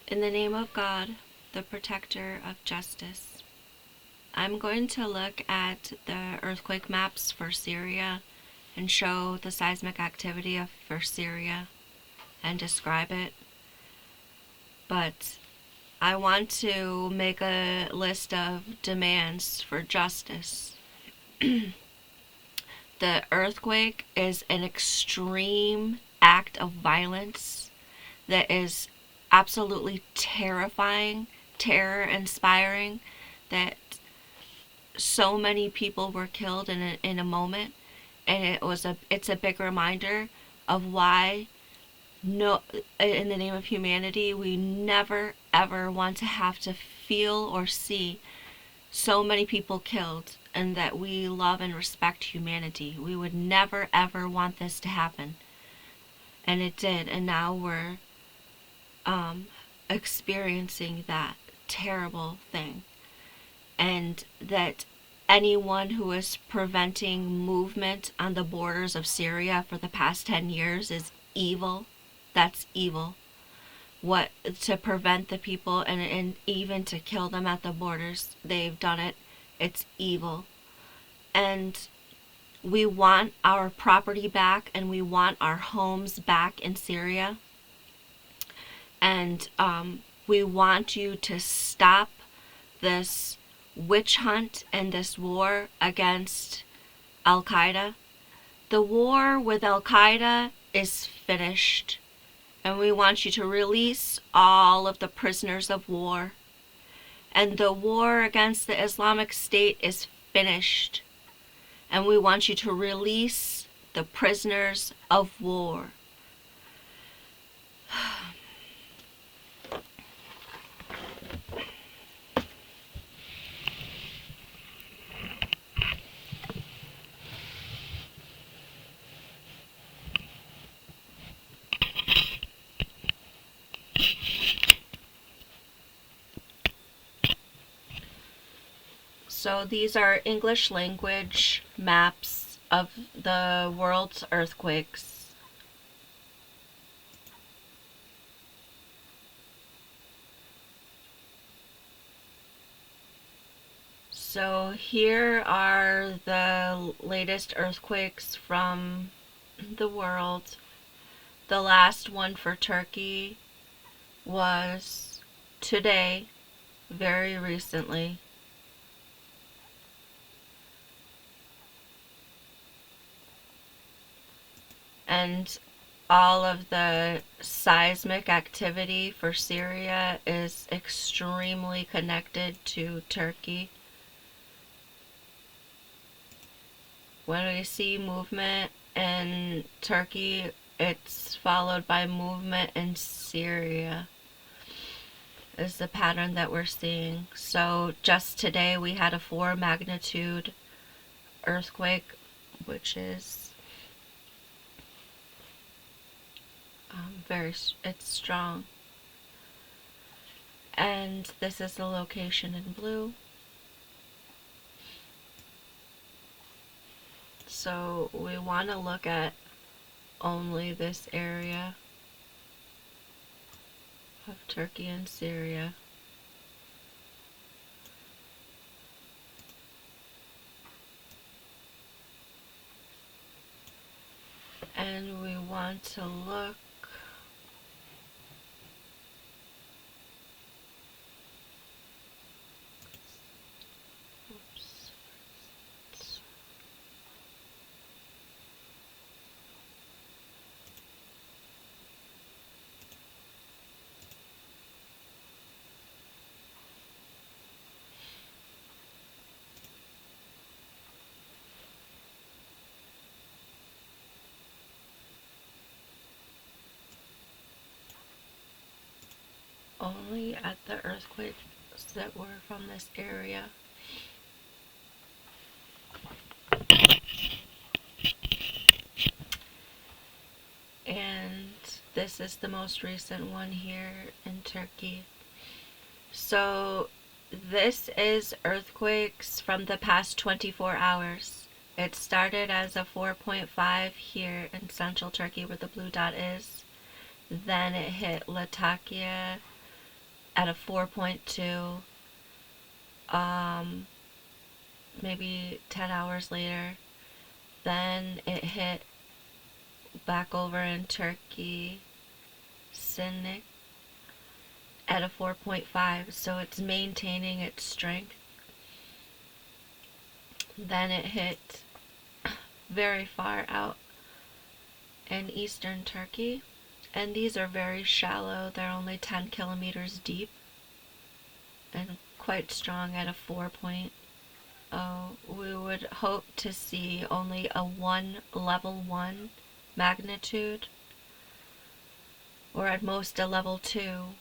In the name of God, the protector of justice. I'm going to look at the earthquake maps for Syria and show the seismic activity for Syria and describe it. But I want to make a list of demands for justice. The earthquake is an extreme act of violence that is absolutely terrifying, terror-inspiring, that so many people were killed in a moment, and it's a big reminder of why no, in the name of humanity, we never ever want to have to feel or see so many people killed, and that we love and respect humanity. We would never ever want this to happen, and it did, and now we're experiencing that terrible thing. And that anyone who is preventing movement on the borders of Syria for the past 10 years is evil. That's evil. What, to prevent the people and even to kill them at the borders, they've done it. It's evil. And we want our property back, and we want our homes back in Syria. And we want you to stop this witch hunt and this war against Al-Qaeda. The war with Al-Qaeda is finished, and we want you to release all of the prisoners of war. And the war against the Islamic State is finished, and we want you to release the prisoners of war. So these are English language maps of the world's earthquakes. So here are the latest earthquakes from the world. The last one for Turkey was today, very recently. And all of the seismic activity for Syria is extremely connected to Turkey. When we see movement in Turkey, it's followed by movement in Syria, is the pattern that we're seeing. So just today we had a 4 magnitude earthquake, which is it's strong. And this is the location in blue. So we want to look at only this area of Turkey and Syria. And we want to look only at the earthquakes that were from this area. And this is the most recent one here in Turkey. So this is earthquakes from the past 24 hours. It started as a 4.5 here in central Turkey where the blue dot is. Then it hit Latakia, at a 4.2. Maybe 10 hours later. Then it hit back over in Turkey, Syria, at a 4.5, so it's maintaining its strength. Then it hit very far out in eastern Turkey, and these are very shallow. They're only 10 kilometers deep and quite strong at a 4.0. We would hope to see only a level 1 magnitude, or at most a level 2,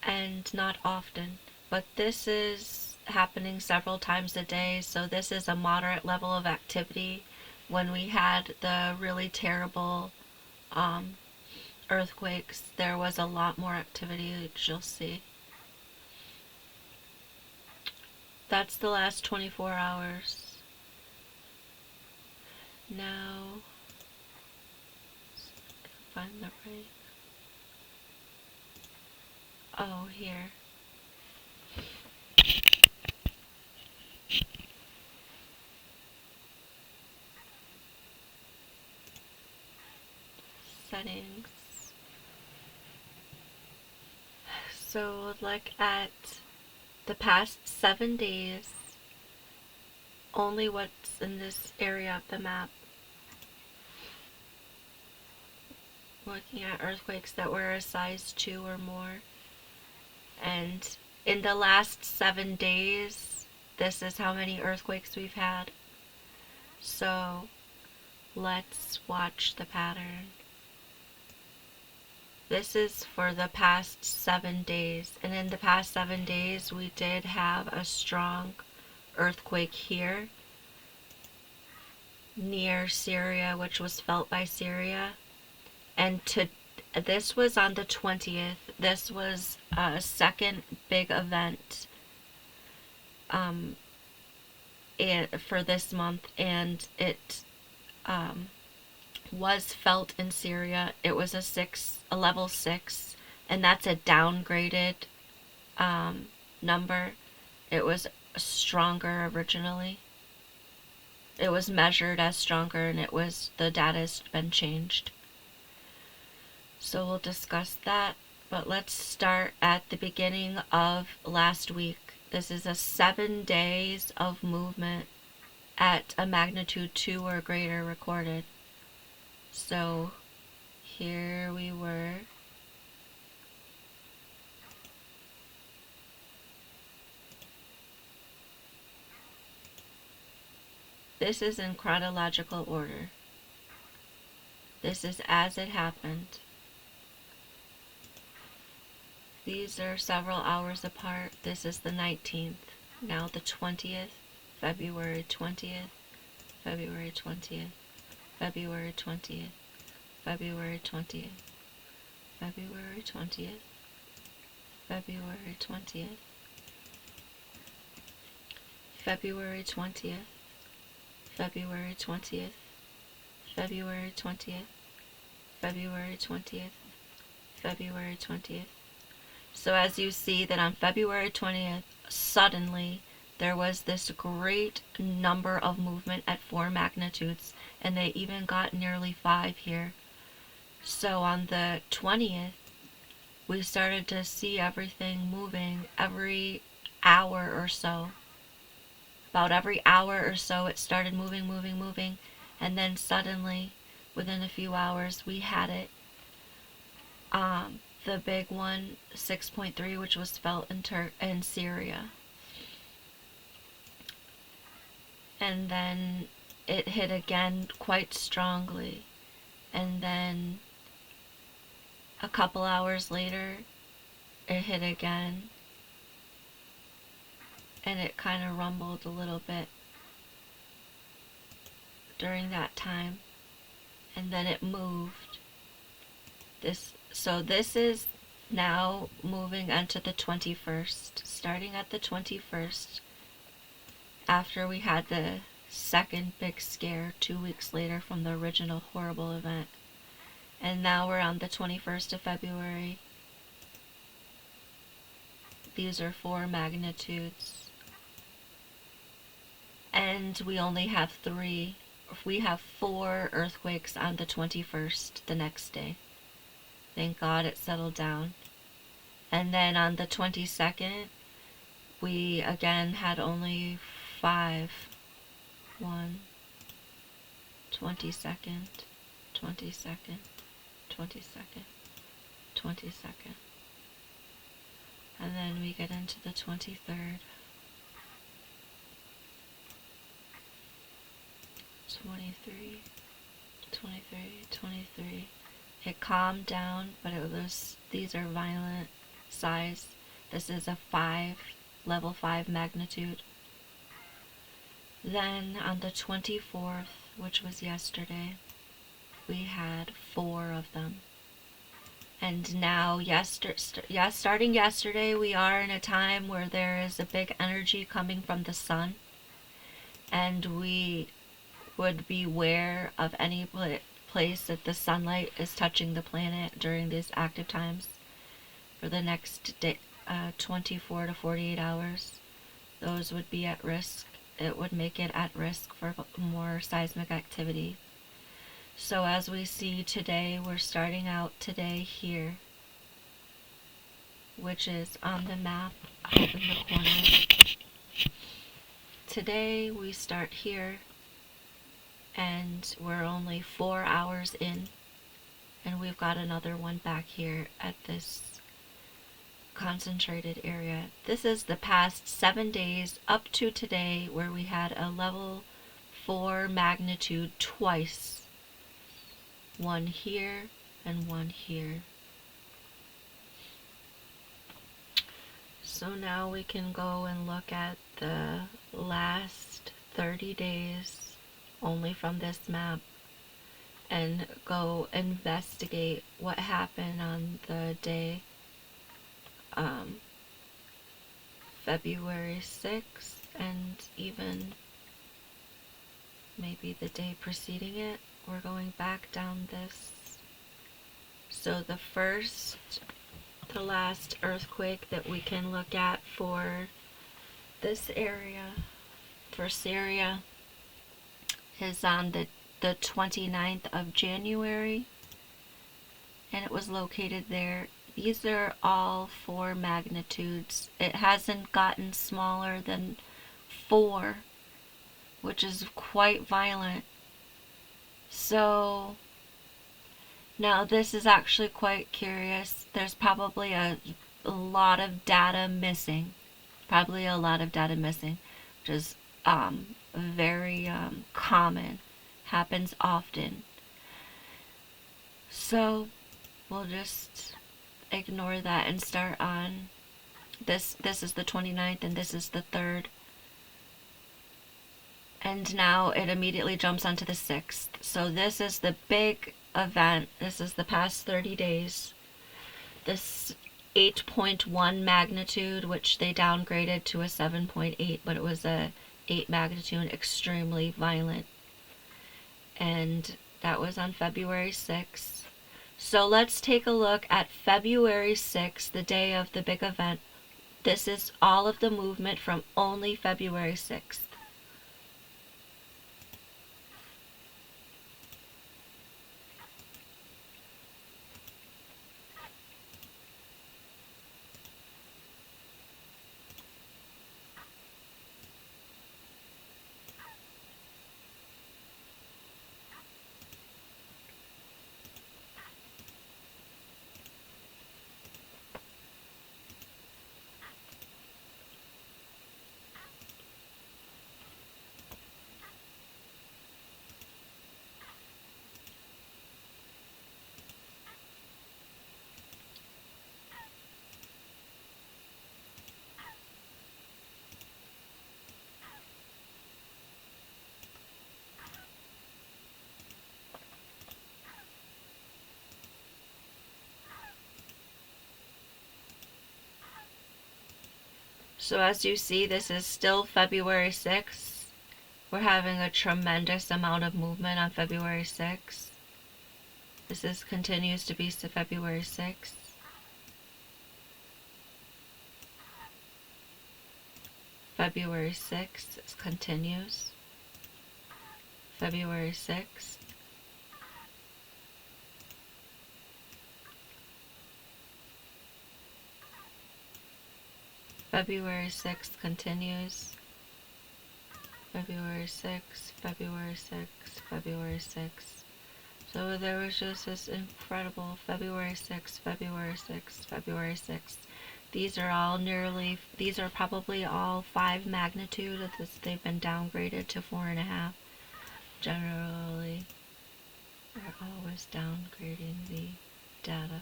and not often. But this is happening several times a day, so this is a moderate level of activity. When we had the really terrible earthquakes, there was a lot more activity, which you'll see. That's the last 24 hours. Now, find the right. Oh, here. Settings. So we'll look at the past 7 days, only what's in this area of the map. Looking at earthquakes that were a size 2 or more. And in the last 7 days, this is how many earthquakes we've had. So let's watch the pattern. This is for the past 7 days, and in the past 7 days we did have a strong earthquake here near Syria, which was felt by Syria. And this was on the 20th. This was a second big event for this month, and it was felt in Syria. It was a level 6, and that's a downgraded number. It was stronger originally. It was measured as stronger, and the data has been changed. So we'll discuss that, but let's start at the beginning of last week. This is a 7 days of movement at a magnitude 2 or greater recorded. So here we were. This is in chronological order. This is as it happened. These are several hours apart. This is the 19th. Now the 20th, February 20th, February 20th, February 20th, February 20th, February 20th, February 20th, February 20th, February 20th, February 20th, February 20th, February 20th. So as you see that on February 20th, suddenly there was this great number of movement at 4 magnitudes, and they even got nearly 5 here. So on the 20th, we started to see everything moving every hour or so. About every hour or so it started moving, and then suddenly, within a few hours, we had it. The big one, 6.3, which was felt in Syria. And then it hit again quite strongly. And then a couple hours later, it hit again. And it kind of rumbled a little bit during that time. And then it moved. So this is now moving onto the 21st, starting at the 21st, after we had the second big scare 2 weeks later from the original horrible event. And now we're on the 21st of February. These are 4 magnitudes. And we only have 3. We have 4 earthquakes on the 21st, the next day. Thank God it settled down. And then on the 22nd, we again had only 5. 1, 22nd, 22nd, 22nd, 22nd. And then we get into the 23rd. 23, 23, 23. It calmed down, but these are violent size. This is a 5, level 5 magnitude. Then on the 24th, which was yesterday, we had 4 of them. And now, starting yesterday, we are in a time where there is a big energy coming from the sun. And we would beware of any place that the sunlight is touching the planet during these active times for the next day, 24 to 48 hours. Those would be at risk. It would make it at risk for more seismic activity. So as we see today, we're starting out today here, which is on the map up in the corner. Today we start here, and we're only 4 hours in, and we've got another one back here at this concentrated area. This is the past 7 days up to today, where we had a level 4 magnitude twice. One here and one here. So now we can go and look at the last 30 days only from this map and go investigate what happened on the day February 6th, and even maybe the day preceding it. We're going back down this. So the last earthquake that we can look at for this area, for Syria, is on the 29th of January, and it was located there. These are all 4 magnitudes. It hasn't gotten smaller than 4, which is quite violent. So now this is actually quite curious. There's probably a lot of data missing. Probably a lot of data missing, which is very common. Happens often. So we'll just ignore that and start on this. This is the 29th and this is the 3rd. And now it immediately jumps onto the 6th. So this is the big event. This is the past 30 days. This 8.1 magnitude, which they downgraded to a 7.8, but it was a 8 magnitude, extremely violent. And that was on February 6th. So let's take a look at February 6th, the day of the big event. This is all of the movement from only February 6th. So as you see, this is still February 6th. We're having a tremendous amount of movement on February 6th. This continues to be February 6th. February 6th continues. February 6th. February 6th continues. February 6th, February 6th, February 6th. So there was just this incredible February 6th, February 6th, February 6th. These are probably all 5 magnitude. They've been downgraded to 4.5. Generally, we're always downgrading the data.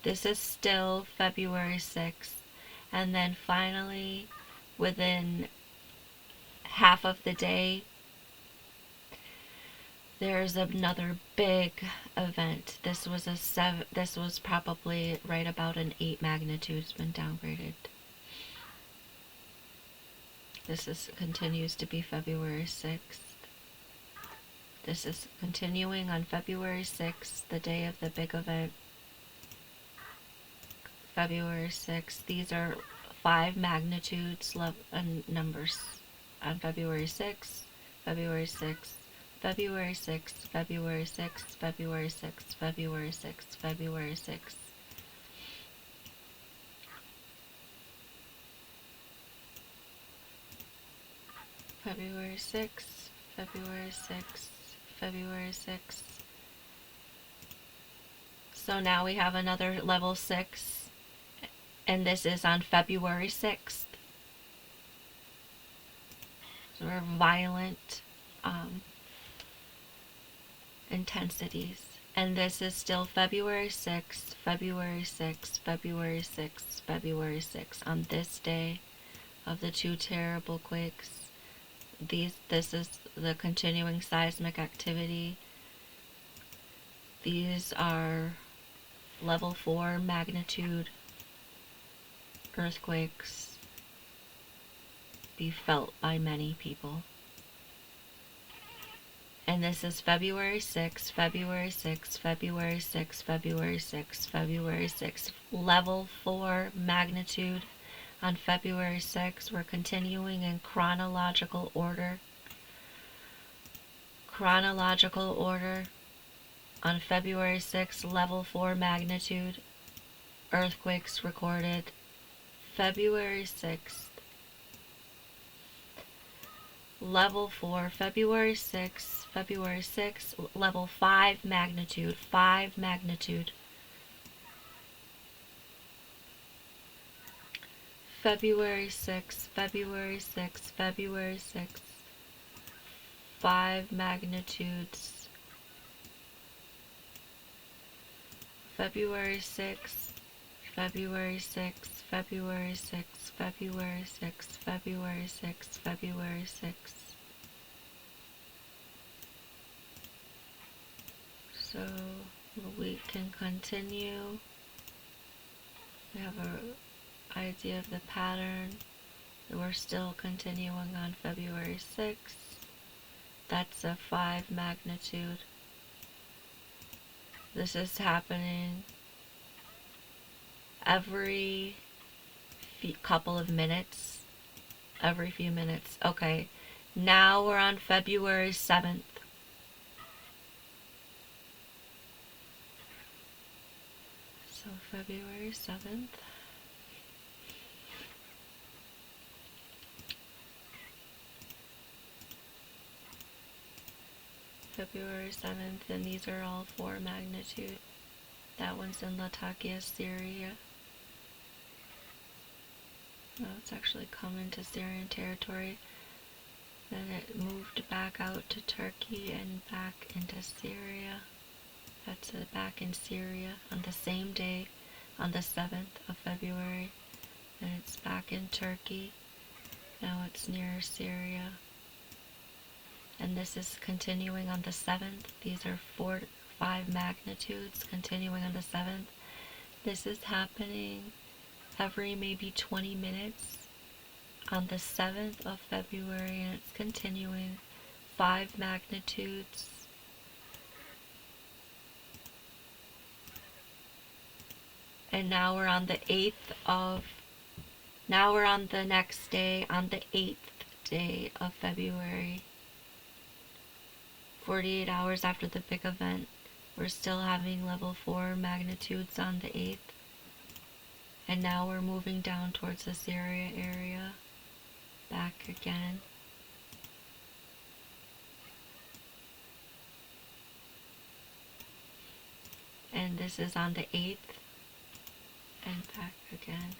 This is still February 6th. And then finally, within half of the day, there's another big event. This was probably right about an 8 magnitude. It's been downgraded. This continues to be February 6th. This is continuing on February 6th, the day of the big event. February 6th. These are 5 magnitudes numbers on February 6th, February 6th, February 6th, February 6th, February 6th, February 6th, February 6th. February 6th, February 6th, February 6th. So now we have another level 6, and this is on February 6th. So we're violent intensities. And this is still February 6th, February 6th, February 6th, February 6th. On this day of the 2 terrible quakes, this is the continuing seismic activity. These are level 4 magnitude earthquakes, be felt by many people. And this is February 6th, February 6th, February 6th, February 6th, February 6th. Level 4 magnitude on February 6th. We're continuing in chronological order. Chronological order on February 6th, level 4 magnitude earthquakes recorded. February 6th. Level 4, February 6th, February 6th, level 5 magnitude, 5 magnitude. February 6th, February 6th, February 6th, 5 magnitudes. February 6th, February 6th, February 6th, February 6th, February 6th, February 6th. So the week can continue. We have an idea of the pattern. We're still continuing on February 6th. That's a 5 magnitude. This is happening every couple of minutes. Every few minutes. Okay, now we're on February 7th. So February 7th. February 7th, and these are all 4 magnitude. That one's in Latakia, Syria. No, it's actually come into Syrian territory. Then it moved back out to Turkey and back into Syria. That's back in Syria on the same day, on the 7th of February. And it's back in Turkey. Now it's near Syria. And this is continuing on the 7th. These are 5 magnitudes continuing on the 7th. This is happening every maybe 20 minutes on the 7th of February, and it's continuing 5 magnitudes. And now we're on the 8th of Now we're on the next day, on the 8th day of February. 48 hours after the big event. We're still having level 4 magnitudes on the 8th. And now we're moving down towards the Syria area. Back again. And this is on the 8th. And back again.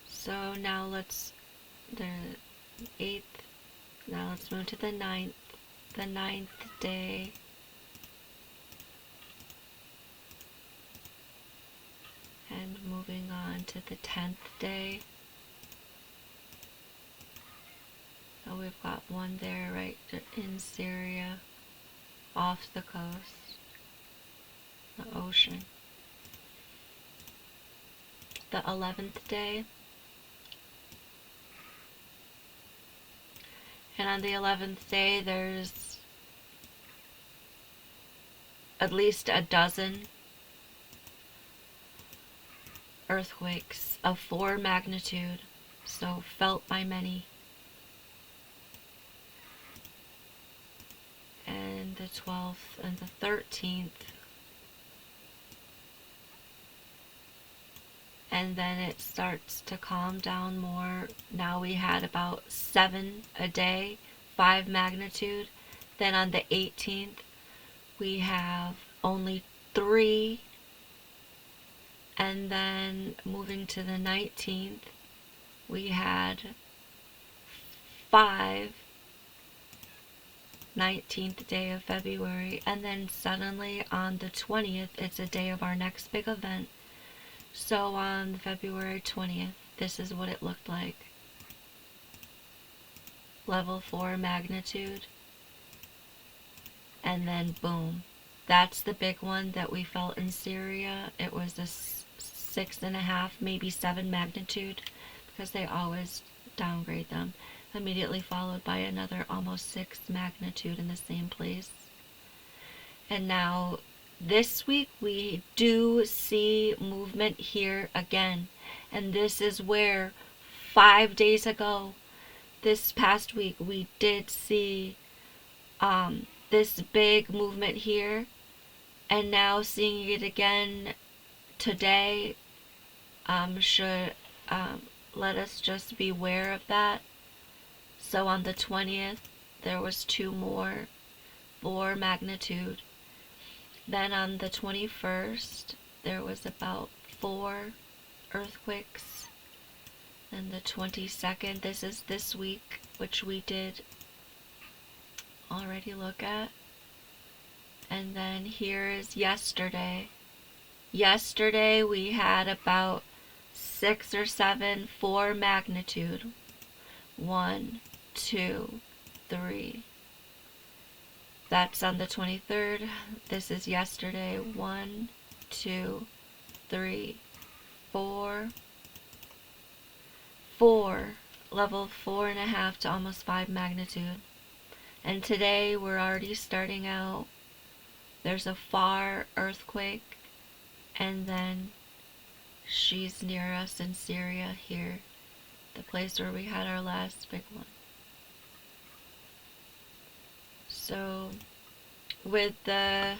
So now let's, the 8th, now let's move to the 9th. The 9th day. And moving on to the 10th day. So we've got one there right in Syria, off the coast, the ocean. The 11th day. And on the 11th day, there's at least a dozen earthquakes of 4 magnitude, so felt by many. And the 12th and the 13th. And then it starts to calm down more. Now we had about 7 a day, 5 magnitude. Then on the 18th, we have only 3. And then moving to the 19th, we had 5, 19th day of February. And then suddenly on the 20th, it's a day of our next big event. So on February 20th, this is what it looked like. Level 4 magnitude. And then boom. That's the big one that we felt in Syria. It was a 6.5, maybe 7 magnitude, because they always downgrade them. Immediately followed by another almost 6 magnitude in the same place. And now this week we do see movement here again. And this is where 5 days ago, this past week, we did see this big movement here. And now seeing it again today should let us just be aware of that. So on the 20th, there was 2 more, 4 magnitude. Then on the 21st, there was about 4 earthquakes. And the 22nd, this is this week, which we did already look at. And then here is yesterday. Yesterday we had about 6 or 7, 4 magnitude. 1, 2, 3. That's on the 23rd. This is yesterday. 1, 2, 3, 4. 4. Level 4.5 to almost 5 magnitude. And today we're already starting out. There's a far earthquake. And then she's near us in Syria here. The place where we had our last big one. So with the